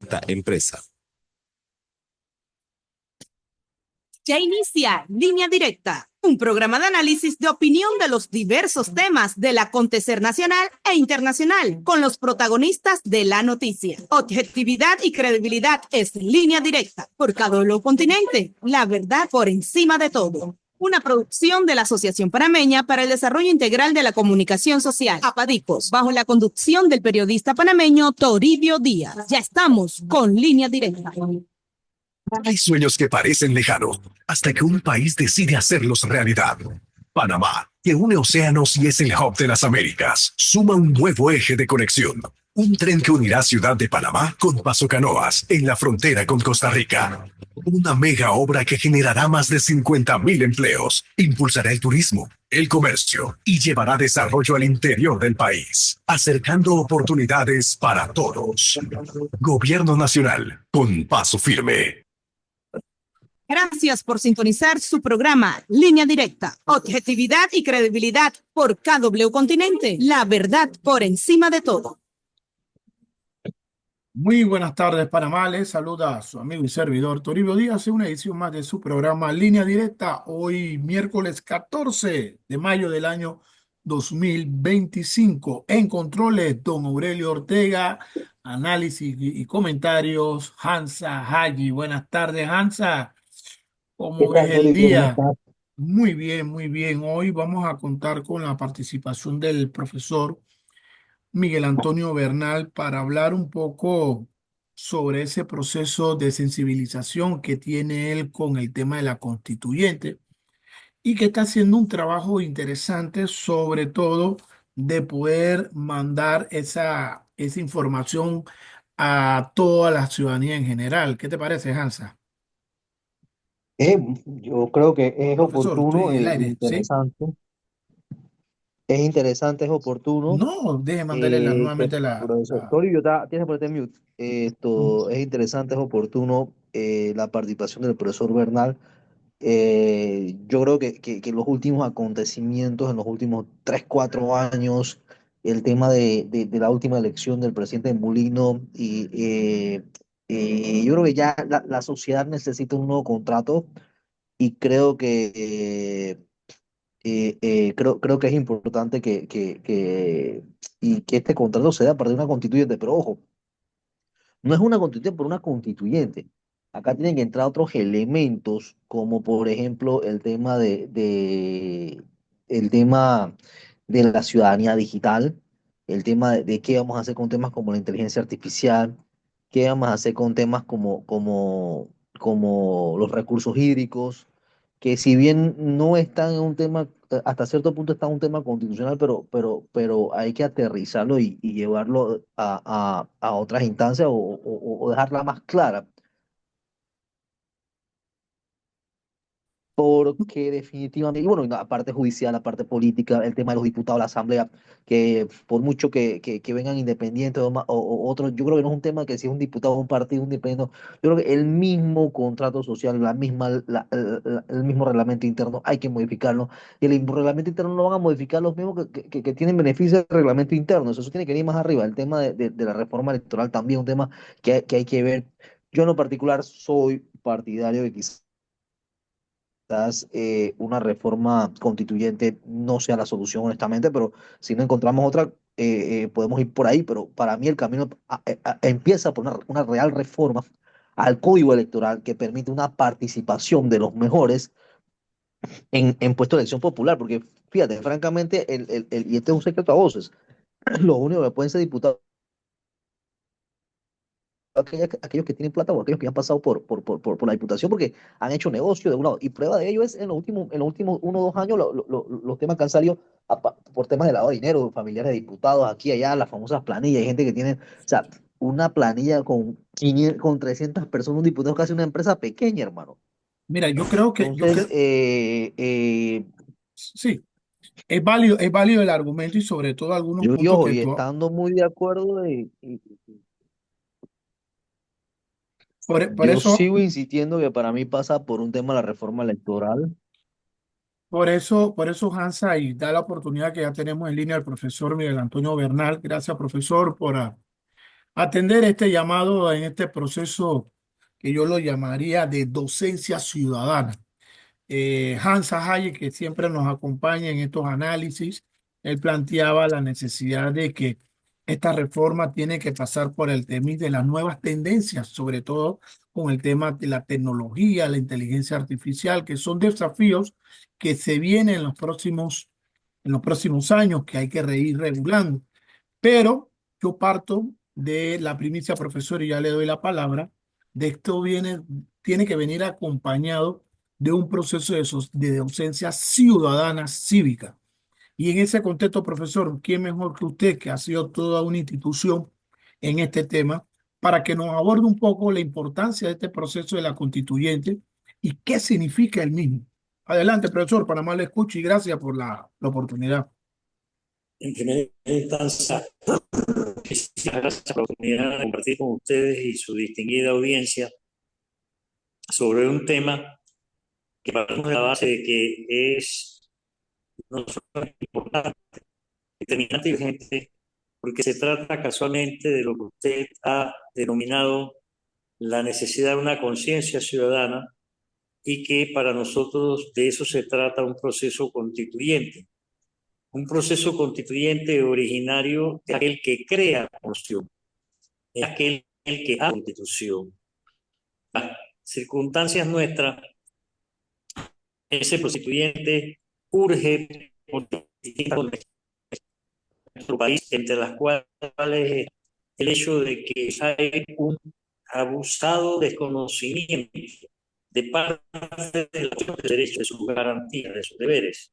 Directa Empresa. Ya inicia Línea Directa, un programa de análisis de opinión de los diversos temas del acontecer nacional e internacional, con los protagonistas de la noticia. Objetividad y credibilidad es Línea Directa, por cada continente, la verdad por encima de todo. Una producción de la Asociación Panameña para el Desarrollo Integral de la Comunicación Social, APADICOS, bajo la conducción del periodista panameño Toribio Díaz. Ya estamos con Línea Directa. Hay sueños que parecen lejanos hasta que un país decide hacerlos realidad. Panamá, que une océanos y es el hub de las Américas, suma un nuevo eje de conexión. Un tren que unirá Ciudad de Panamá con Paso Canoas en la frontera con Costa Rica. Una mega obra que generará más de 50.000 empleos, impulsará el turismo, el comercio y llevará desarrollo al interior del país, acercando oportunidades para todos. Gobierno Nacional, con paso firme. Gracias por sintonizar su programa Línea Directa. Objetividad y credibilidad por KW Continente. La verdad por encima de todo. Muy buenas tardes, Panamá. Les saluda a su amigo y servidor Toribio Díaz en una edición más de su programa Línea Directa. Hoy, miércoles 14 de mayo del año 2025. En controles, don Aurelio Ortega. Análisis y comentarios, Hansa Hagi. Buenas tardes, Hansa. ¿Qué ¿Cómo ves tal, el Toribio? ¿Cómo día? estás? Muy bien, muy bien. Hoy vamos a contar con la participación del profesor Miguel Antonio Bernal para hablar un poco sobre ese proceso de sensibilización que tiene él con el tema de la constituyente y que está haciendo un trabajo interesante, sobre todo de poder mandar esa información a toda la ciudadanía en general. ¿Qué te parece, Hansa? Yo creo que es Profesor, estoy oportuno en e el aire, ¿sí? interesante. Es interesante, es oportuno No, deje mandarle que el nuevamente profesor Toribio, tienes que ponerte mute. Ujú. Esto es interesante, es oportuno la participación del profesor Bernal. Yo creo que los últimos acontecimientos, en los últimos 3 4 años, el tema de la última elección del presidente Mulino, yo creo que ya la sociedad necesita un nuevo contrato y creo que es importante y que este contrato se dé a partir de una constituyente, pero ojo, no es una constituyente por una constituyente. Acá tienen que entrar otros elementos, como por ejemplo el tema de la ciudadanía digital, el tema de qué vamos a hacer con temas como la inteligencia artificial, qué vamos a hacer con temas como los recursos hídricos, que si bien no están en un tema, hasta cierto punto está en un tema constitucional, pero hay que aterrizarlo y llevarlo a otras instancias o dejarla más clara. Porque definitivamente, y bueno, y la parte judicial, la parte política, el tema de los diputados, la asamblea, que por mucho que vengan independientes o otros, yo creo que no es un tema que si es un diputado o un partido independiente, yo creo que el mismo contrato social, el mismo reglamento interno, hay que modificarlo, y el reglamento interno no van a modificar los mismos que tienen beneficio del reglamento interno, eso tiene que ir más arriba, el tema de la reforma electoral también, un tema que hay que ver. Yo en lo particular soy partidario de quizás una reforma constituyente no sea la solución, honestamente, pero si no encontramos otra, podemos ir por ahí, pero para mí el camino empieza por una real reforma al código electoral que permite una participación de los mejores en puestos de elección popular, porque fíjate, francamente, y este es un secreto a voces, los únicos que pueden ser diputados aquellos que tienen plata o aquellos que han pasado por la diputación porque han hecho negocio de un lado. Y prueba de ello es en los últimos 1 o 2 años los temas que han salido por temas de lavado de dinero, familiares de diputados, aquí y allá, las famosas planillas. Hay gente que tiene, o sea, una planilla con 300 personas, un diputado es casi una empresa pequeña, hermano. Mira, yo creo, Entonces, sí, es válido el argumento y sobre todo algunos y puntos ojo, que y tú, estando muy de acuerdo, por yo eso, sigo insistiendo que para mí pasa por un tema de la reforma electoral. por eso, Hansa, y da la oportunidad que ya tenemos en línea al profesor Miguel Antonio Bernal. Gracias, profesor, atender este llamado en este proceso que yo lo llamaría de docencia ciudadana. Hans Hayek, que siempre nos acompaña en estos análisis, él planteaba la necesidad de que esta reforma tiene que pasar por el tema de las nuevas tendencias, sobre todo con el tema de la tecnología, la inteligencia artificial, que son desafíos que se vienen en los próximos años, que hay que ir regulando. Pero yo parto de la primicia, profesor, y ya le doy la palabra, de esto tiene que venir acompañado de un proceso de docencia ciudadana cívica. Y en ese contexto, profesor, ¿quién mejor que usted, que ha sido toda una institución en este tema, para que nos aborde un poco la importancia de este proceso de la constituyente y qué significa el mismo? Adelante, profesor, Panamá le escucho y gracias por la oportunidad. En primera instancia, muchísimas gracias por la oportunidad de compartir con ustedes y su distinguida audiencia sobre un tema que partimos de la base de que es no solo importante, determinante y urgente, porque se trata casualmente de lo que usted ha denominado la necesidad de una conciencia ciudadana y que para nosotros de eso se trata un proceso constituyente. Un proceso constituyente originario es aquel que crea la constitución, es aquel que hace la constitución. Las circunstancias nuestras, ese constituyente urge por distintas nuestro país, entre las cuales el hecho de que hay un abusado desconocimiento de parte de los derechos, de sus garantías, de sus deberes,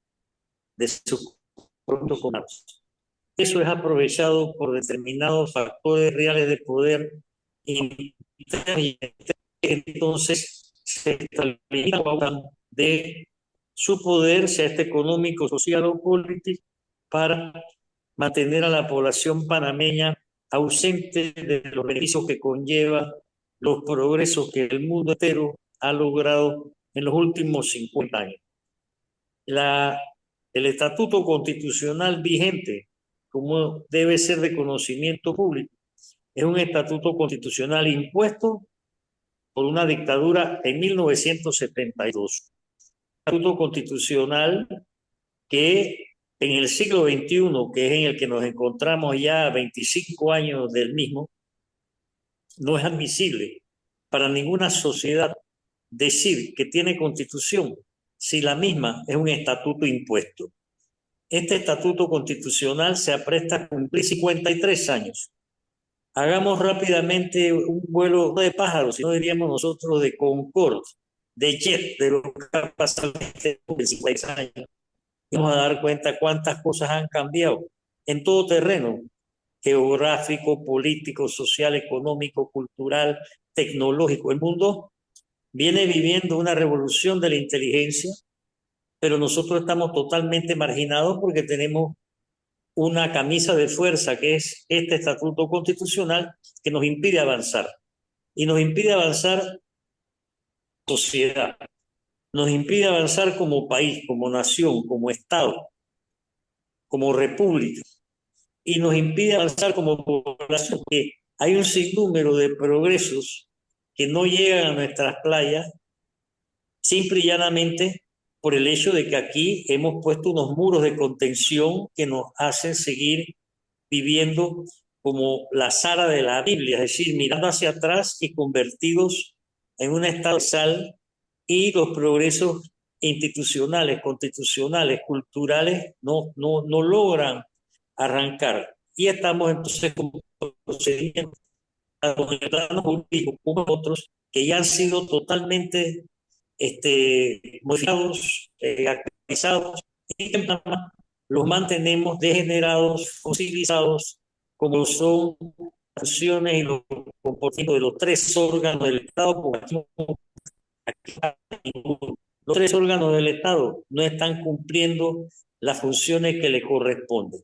de sus protocolos. Eso es aprovechado por determinados factores reales de poder y entonces se establece de su poder, sea este económico, social o político, para mantener a la población panameña ausente de los beneficios que conlleva los progresos que el mundo entero ha logrado en los últimos 50 años. El estatuto constitucional vigente, como debe ser de conocimiento público, es un estatuto constitucional impuesto por una dictadura en 1972. Estatuto constitucional que en el siglo XXI, que es en el que nos encontramos ya 25 años del mismo, no es admisible para ninguna sociedad decir que tiene constitución si la misma es un estatuto impuesto. Este estatuto constitucional se apresta a cumplir 53 años. Hagamos rápidamente un vuelo no de pájaros, sino diríamos nosotros de Concorde, de jet, de lo que ha pasado en estos 56 años. Vamos a dar cuenta cuántas cosas han cambiado en todo terreno, geográfico, político, social, económico, cultural, tecnológico. El mundo viene viviendo una revolución de la inteligencia, pero nosotros estamos totalmente marginados porque tenemos una camisa de fuerza que es este estatuto constitucional que nos impide avanzar. Y nos impide avanzar sociedad, nos impide avanzar como país, como nación, como Estado, como república. Y nos impide avanzar como población, porque hay un sinnúmero de progresos que no llegan a nuestras playas simple y llanamente por el hecho de que aquí hemos puesto unos muros de contención que nos hacen seguir viviendo como la Sara de la Biblia, es decir, mirando hacia atrás y convertidos en un estado de sal, y los progresos institucionales, constitucionales, culturales no logran arrancar. Y estamos entonces con procedimientos con el plano jurídico como otros que ya han sido totalmente modificados, actualizados, y que los mantenemos degenerados, fosilizados, como son las funciones y los comportamientos de los tres órganos del Estado. Los tres órganos del Estado no están cumpliendo las funciones que le corresponden.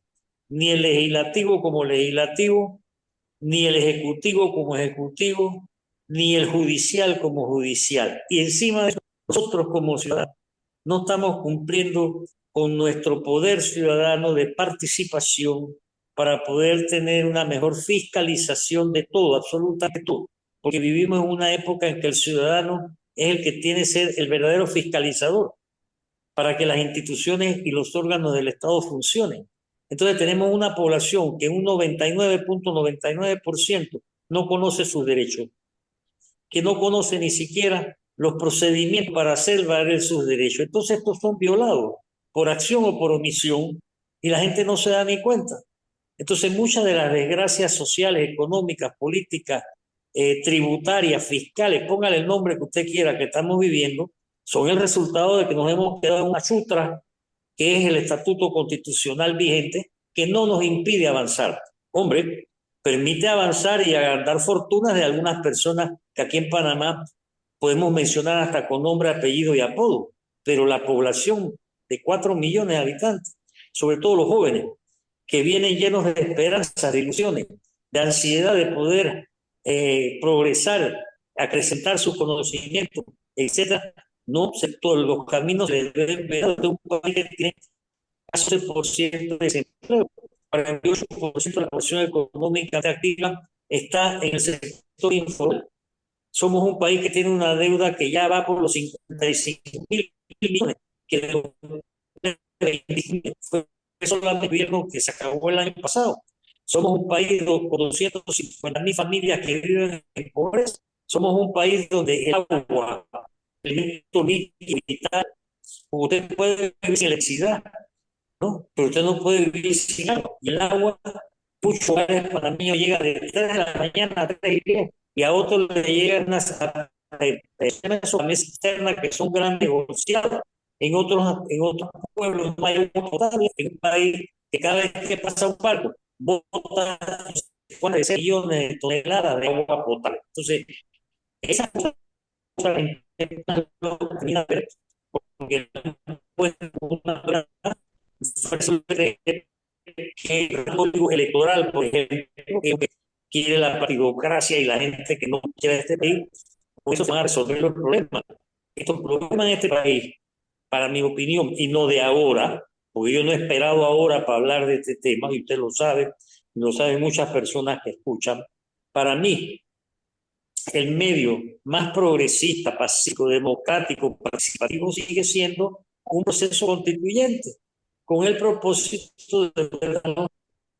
Ni el legislativo como legislativo, ni el ejecutivo como ejecutivo, ni el judicial como judicial. Y encima de eso, nosotros como ciudadanos no estamos cumpliendo con nuestro poder ciudadano de participación, para poder tener una mejor fiscalización de todo, absolutamente todo, porque vivimos en una época en que el ciudadano es el que tiene que ser el verdadero fiscalizador para que las instituciones y los órganos del Estado funcionen. Entonces tenemos una población que un 99.99% no conoce sus derechos, que no conoce ni siquiera los procedimientos para hacer valer sus derechos. Entonces estos son violados por acción o por omisión y la gente no se da ni cuenta. Entonces muchas de las desgracias sociales, económicas, políticas, tributarias, fiscales, póngale el nombre que usted quiera que estamos viviendo, son el resultado de que nos hemos quedado en una chutra que es el estatuto constitucional vigente, que no nos impide avanzar. Hombre, permite avanzar y agrandar fortunas de algunas personas que aquí en Panamá podemos mencionar hasta con nombre, apellido y apodo, pero la población de 4 millones de habitantes, sobre todo los jóvenes, que vienen llenos de esperanzas, de ilusiones, de ansiedad de poder progresar, acrecentar su conocimiento, etcétera, no se, todos los caminos se deben ver de un país que tiene 14% de desempleo. Para el 8% de la población económica activa está en el sector informal. Somos un país que tiene una deuda que ya va por los 55.000 millones, que de los 25 fue solamente el gobierno que se acabó el año pasado. Somos un país con 250.000 familias que viven en pobreza. Somos un país donde el agua, el elemento líquido vital, usted puede vivir sin electricidad, ¿no? Pero usted no puede vivir sin agua. Y el agua, muchos hogares panameños llega de 3 de la mañana a 3:10 y a otros le llegan unas cisternas que son grandes negociadas. En otros pueblos no hay agua potable. En un país que cada vez que pasa un barco, bota millones de toneladas de agua potable. Entonces, esa cosa la intentan ver porque no puede una que el código electoral, por ejemplo, que quiere la partidocracia y la gente que no quiere este país, por eso van a resolver los problemas. Estos problemas en este país, para mi opinión, y no de ahora, porque yo no he esperado ahora para hablar de este tema, y usted lo sabe, y lo saben muchas personas que escuchan, para mí, el medio más progresista, pacífico, democrático, participativo sigue siendo un proceso constituyente, con el propósito de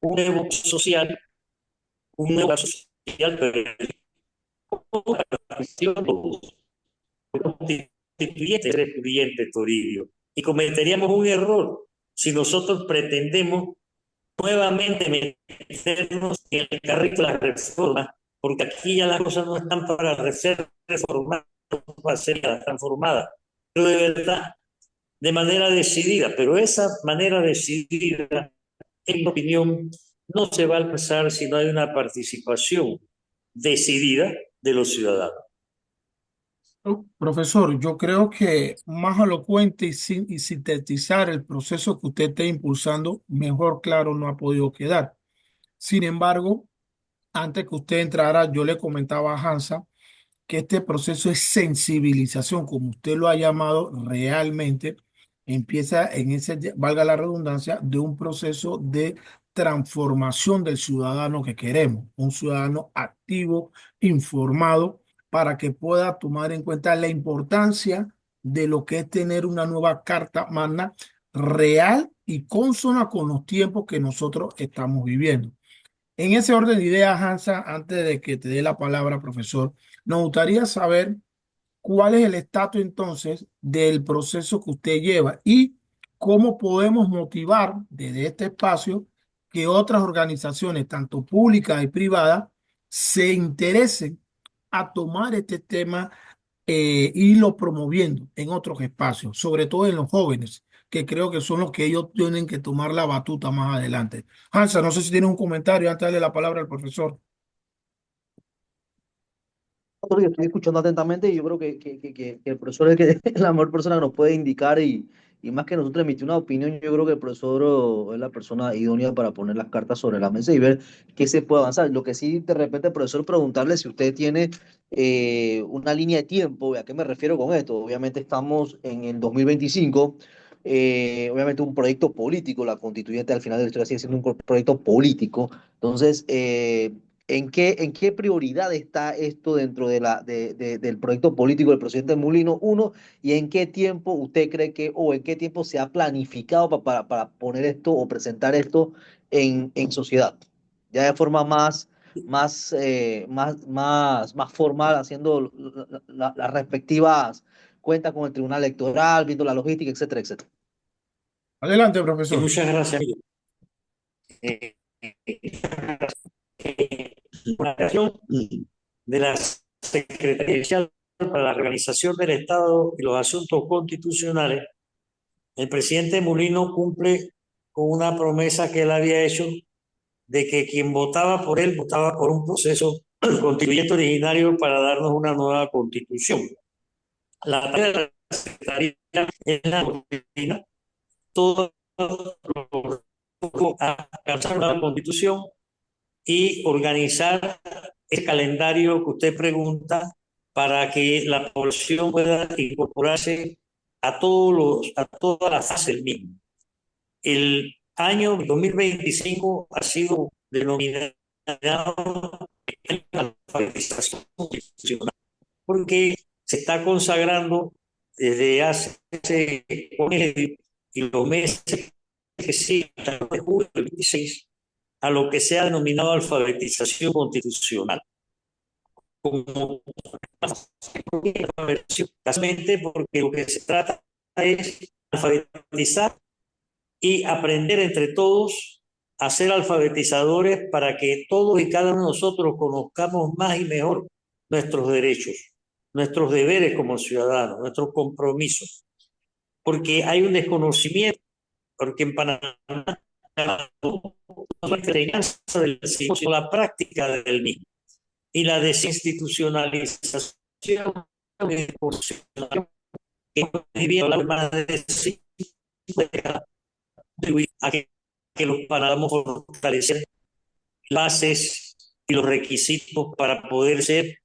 un nuevo social, un nuevo social, pero constituyente, Toribio. Y cometeríamos un error si nosotros pretendemos nuevamente meternos en el carrito de la reforma, porque aquí ya las cosas no están para ser reformadas, para ser transformadas, pero de verdad, de manera decidida. Pero esa manera decidida, en mi opinión, no se va a alcanzar si no hay una participación decidida de los ciudadanos. Profesor, yo creo que más elocuente y sintetizar el proceso que usted está impulsando, mejor claro no ha podido quedar. Sin embargo, antes que usted entrara, yo le comentaba a Hansa que este proceso es sensibilización, como usted lo ha llamado realmente, empieza en ese, valga la redundancia, de un proceso de transformación del ciudadano que queremos, un ciudadano activo, informado, para que pueda tomar en cuenta la importancia de lo que es tener una nueva carta magna real y consona con los tiempos que nosotros estamos viviendo. En ese orden de ideas, Hansa, antes de que te dé la palabra, profesor, nos gustaría saber cuál es el estatus entonces del proceso que usted lleva y cómo podemos motivar desde este espacio que otras organizaciones, tanto públicas y privadas, se interesen a tomar este tema y lo promoviendo en otros espacios, sobre todo en los jóvenes, que creo que son los que ellos tienen que tomar la batuta más adelante. Hansa, no sé si tienes un comentario antes de darle la palabra al profesor. Yo estoy escuchando atentamente y yo creo que el profesor es la mejor persona que nos puede indicar y más que nosotros emitir una opinión, yo creo que el profesor es la persona idónea para poner las cartas sobre la mesa y ver qué se puede avanzar. Lo que sí, de repente, profesor, preguntarle si usted tiene una línea de tiempo. ¿A qué me refiero con esto? Obviamente estamos en el 2025. obviamente un proyecto político, la constituyente al final de la historia sigue siendo un proyecto político. Entonces, en qué prioridad está esto dentro del proyecto político del presidente Mulino? Uno, ¿y en qué tiempo usted cree que, o en qué tiempo se ha planificado para poner esto o presentar esto en sociedad? Ya de forma más formal, haciendo las respectivas cuentas con el Tribunal Electoral, viendo la logística, etcétera, etcétera. Adelante, profesor. Muchas gracias. Eh, una acción de la Secretaría para la Organización del Estado y los Asuntos Constitucionales, el presidente Mulino cumple con una promesa que él había hecho de que quien votaba por él votaba por un proceso constituyente originario para darnos una nueva constitución. La tarea de la Secretaría es la doctrina, todo a alcanzar la constitución y organizar el calendario que usted pregunta para que la población pueda incorporarse a todas las fases del mismo. El año 2025 ha sido denominado alfabetización constitucional porque se está consagrando desde hace y los meses que sí, hasta el de julio del 26, a lo que se ha denominado alfabetización constitucional. Como básicamente porque lo que se trata es alfabetizar y aprender entre todos a ser alfabetizadores para que todos y cada uno de nosotros conozcamos más y mejor nuestros derechos, nuestros deberes como ciudadanos, nuestros compromisos, porque hay un desconocimiento, porque en Panamá la enseñanza del negocio, la práctica del mismo y la desinstitucionalización que vivía más de 5 décadas a que los panameños fortalecer bases y los requisitos para poder ser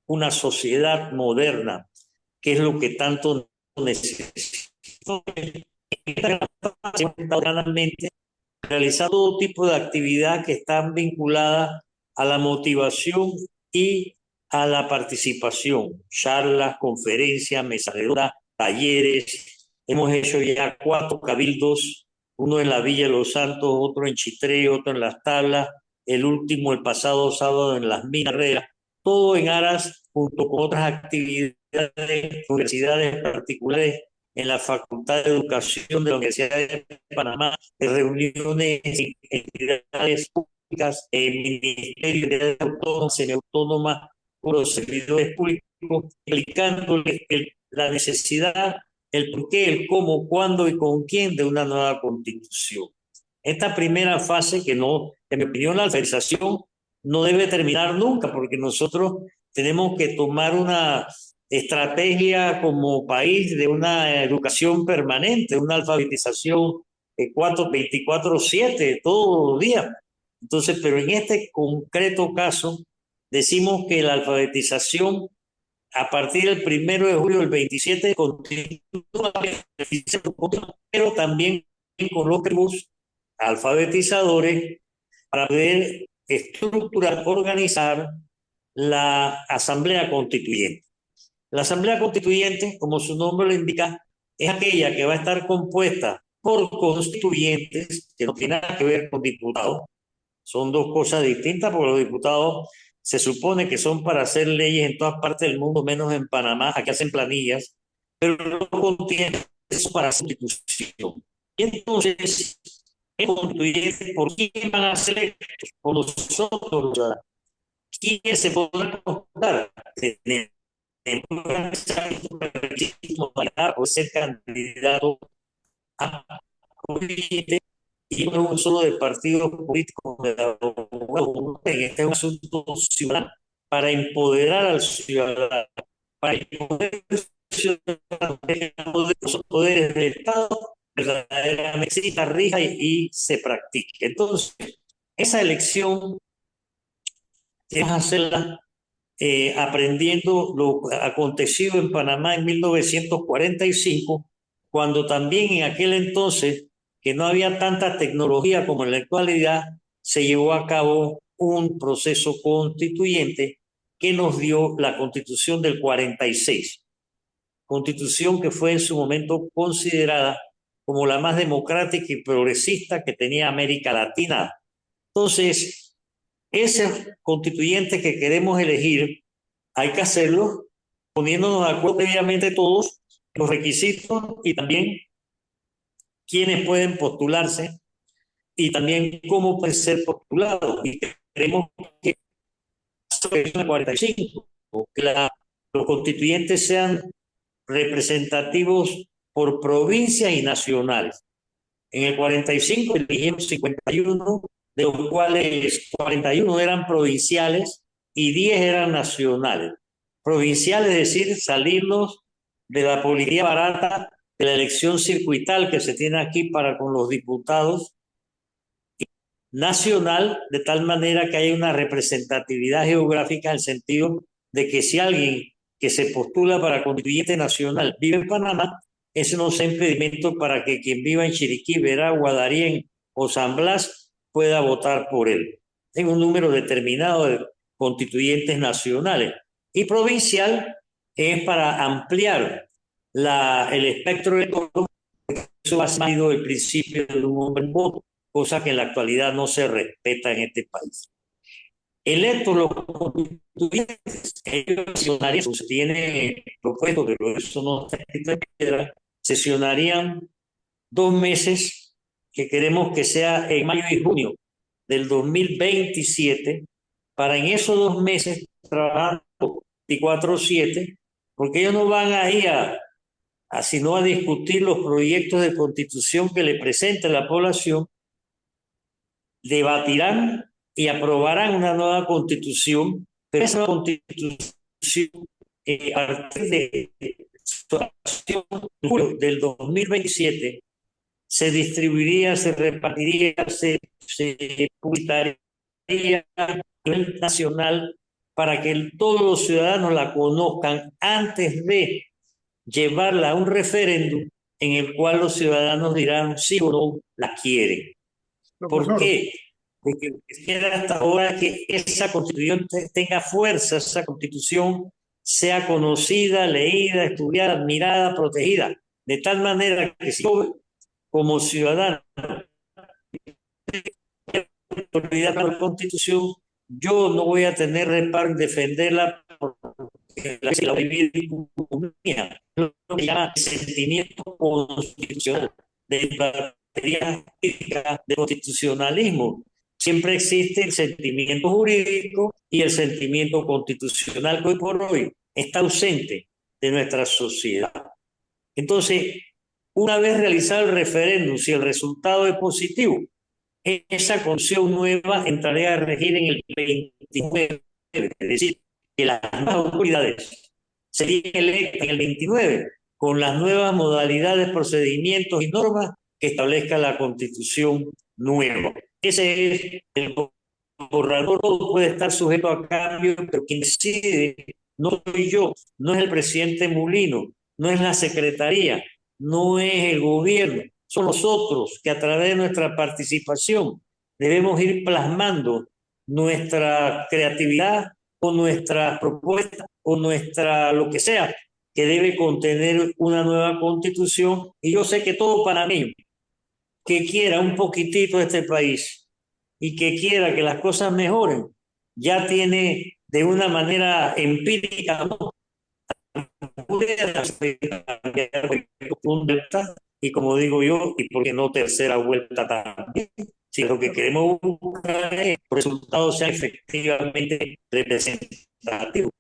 una sociedad moderna, que es lo que tanto necesitamos. Realizar todo tipo de actividad que están vinculadas a la motivación y a la participación, charlas, conferencias, mesas redondas, talleres. Hemos hecho ya 4 cabildos, uno en la Villa de los Santos, otro en Chitré, otro en Las Tablas, el último el pasado sábado en Las Minas Herreras, todo en aras, junto con otras actividades, universidades particulares en la Facultad de Educación de la Universidad de Panamá, de reuniones en entidades públicas, en ministerios de autónomas, semiautónomas, con los servidores públicos, explicándoles la necesidad, el por qué, el cómo, cuándo y con quién de una nueva constitución. Esta primera fase, que no, en mi opinión, la alfabetización no debe terminar nunca, porque nosotros tenemos que tomar una estrategia como país de una educación permanente, una alfabetización 24/7, todos los días. Entonces, pero en este concreto caso, decimos que la alfabetización a partir del 1 de julio del 27 continúa, pero también coloquemos alfabetizadores para poder estructurar, organizar la Asamblea Constituyente. La Asamblea Constituyente, como su nombre lo indica, es aquella que va a estar compuesta por constituyentes, que no tiene nada que ver con diputados. Son dos cosas distintas, porque los diputados se supone que son para hacer leyes en todas partes del mundo, menos en Panamá, aquí hacen planillas, pero los constituyentes son para constitución. Y entonces, el constituyente, ¿por quién van a ser electos? Por nosotros, ¿quién se podrá contar? O ser candidato a constituyente y no un solo de partidos políticos en este asunto ciudadano para empoderar al ciudadano, para empoderar al ciudadano, los poderes del Estado verdaderamente se rija y se practique. Entonces, esa elección es hacerla aprendiendo lo acontecido en Panamá en 1945, cuando también en aquel entonces, que no había tanta tecnología como en la actualidad, se llevó a cabo un proceso constituyente que nos dio la Constitución del 46, Constitución que fue en su momento considerada como la más democrática y progresista que tenía América Latina. Entonces, ese constituyente que queremos elegir, hay que hacerlo poniéndonos de acuerdo previamente todos los requisitos y también quiénes pueden postularse y también cómo pueden ser postulados. Y queremos que el 45, que los constituyentes sean representativos por provincias y nacionales. En el 45 eligieron 51, de los cuales 41 eran provinciales y 10 eran nacionales. Provinciales, es decir, salirnos de la política barata de la elección circuital que se tiene aquí para con los diputados. Nacional, de tal manera que haya una representatividad geográfica en el sentido de que si alguien que se postula para constituyente nacional vive en Panamá, eso no sea impedimento para que quien viva en Chiriquí, Veragua, Darién o San Blas pueda votar por él. Hay un número determinado de constituyentes nacionales. Y provincial es para ampliar el espectro electoral. Eso ha sido el principio de un hombre en voto, cosa que en la actualidad no se respeta en este país. Electos los constituyentes, ellos sesionarían, se tiene propuesto, pero eso no está escrito en piedra, sesionarían 2 meses, que queremos que sea en mayo y junio del 2027, para en esos 2 meses trabajar 24/7, porque ellos no van a ir sino a discutir los proyectos de constitución que le presente la población, debatirán y aprobarán una nueva constitución, pero esa nueva constitución a partir de julio del 2027 se distribuiría, se repartiría, se publicaría a nivel nacional para que todos los ciudadanos la conozcan antes de llevarla a un referéndum en el cual los ciudadanos dirán sí o no la quieren. ¿Por Profesor, qué? Porque quisiera hasta ahora que esa constitución tenga fuerza, esa constitución sea conocida, leída, estudiada, admirada, protegida, de tal manera que si yo como ciudadano autoridad de la constitución, yo no voy a tener reparo en defenderla porque la vivir mía, lo que se llama sentimiento constitucional, de materia de constitucionalismo. Siempre existe el sentimiento jurídico y el sentimiento constitucional que hoy por hoy está ausente de nuestra sociedad. Entonces, una vez realizado el referéndum, si el resultado es positivo, esa constitución nueva entraría a regir en el 29, es decir, que las nuevas autoridades serían electas en el 29 con las nuevas modalidades, procedimientos y normas que establezca la constitución nueva. Ese es el borrador, todo puede estar sujeto a cambio, pero quien decide no soy yo, no es el presidente Mulino, no es la secretaría, no es el gobierno, son nosotros que a través de nuestra participación debemos ir plasmando nuestra creatividad o nuestra propuesta o nuestra lo que sea que debe contener una nueva constitución. Y yo sé que todo panameño que quiera un poquitito de este país y que quiera que las cosas mejoren, ya tiene de una manera empírica, ¿no? Y como digo yo, y por qué no tercera vuelta también, si lo que queremos buscar es que el resultado sea efectivamente representativo.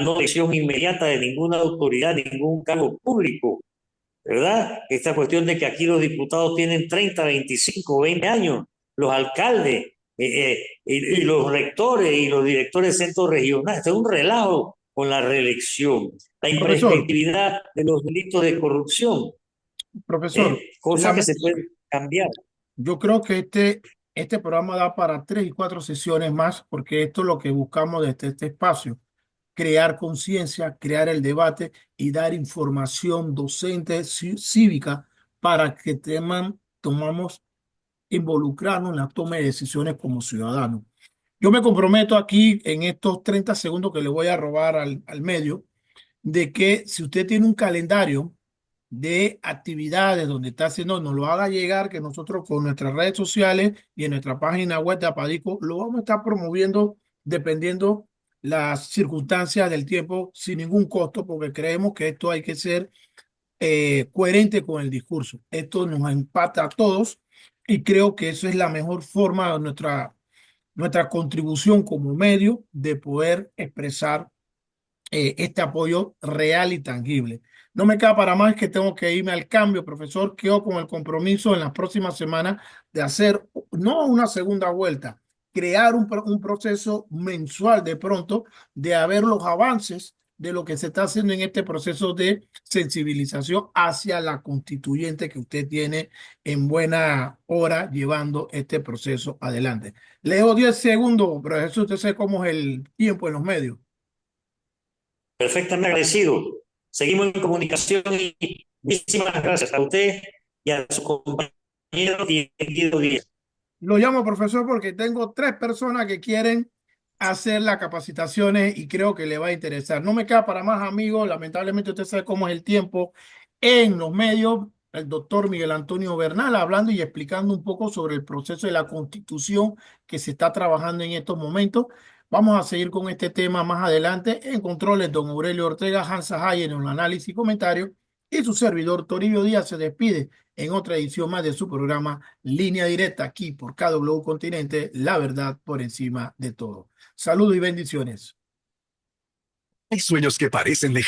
No elección inmediata de ninguna autoridad, ningún cargo público, ¿verdad? Esta cuestión de que aquí los diputados tienen 30, 25, 20 años, los alcaldes y los rectores y los directores de centros regionales, esto es un relajo con la reelección, la profesor, imprescriptibilidad de los delitos de corrupción, profesor, cosa que se puede cambiar. yo creo que este programa da para 3 y 4 sesiones más, porque esto es lo que buscamos desde este espacio. crear conciencia, crear el debate y dar información docente cívica para que tomamos involucrarnos en la toma de decisiones como ciudadanos. Yo me comprometo aquí en estos 30 segundos que le voy a robar al medio, de que si usted tiene un calendario de actividades donde está haciendo, nos lo haga llegar, que nosotros con nuestras redes sociales y en nuestra página web de Apadico lo vamos a estar promoviendo dependiendo las circunstancias del tiempo sin ningún costo, porque creemos que esto hay que ser coherente con el discurso. Esto nos empata a todos y creo que eso es la mejor forma de nuestra contribución como medio de poder expresar este apoyo real y tangible. No me queda para más que tengo que irme al cambio, profesor. Quedo con el compromiso en las próximas semanas de hacer no una segunda vuelta, crear un proceso mensual de pronto de ver los avances de lo que se está haciendo en este proceso de sensibilización hacia la constituyente que usted tiene en buena hora llevando este proceso adelante. Le dejo 10 segundos, profesor. Usted sabe cómo es el tiempo en los medios. Perfectamente agradecido. Seguimos en comunicación y muchísimas gracias a usted y a su compañero y querido Díaz. Lo llamo profesor porque tengo 3 personas que quieren hacer las capacitaciones y creo que le va a interesar. No me queda para más, amigos. Lamentablemente usted sabe cómo es el tiempo en los medios. El doctor Miguel Antonio Bernal hablando y explicando un poco sobre el proceso de la constitución que se está trabajando en estos momentos. Vamos a seguir con este tema más adelante. En controles, don Aurelio Ortega, Hansa Hayen en el análisis y comentarios. Y su servidor Toribio Díaz se despide en otra edición más de su programa Línea Directa, aquí por KW Continente, la verdad por encima de todo. Saludos y bendiciones. Hay sueños que parecen lejanos.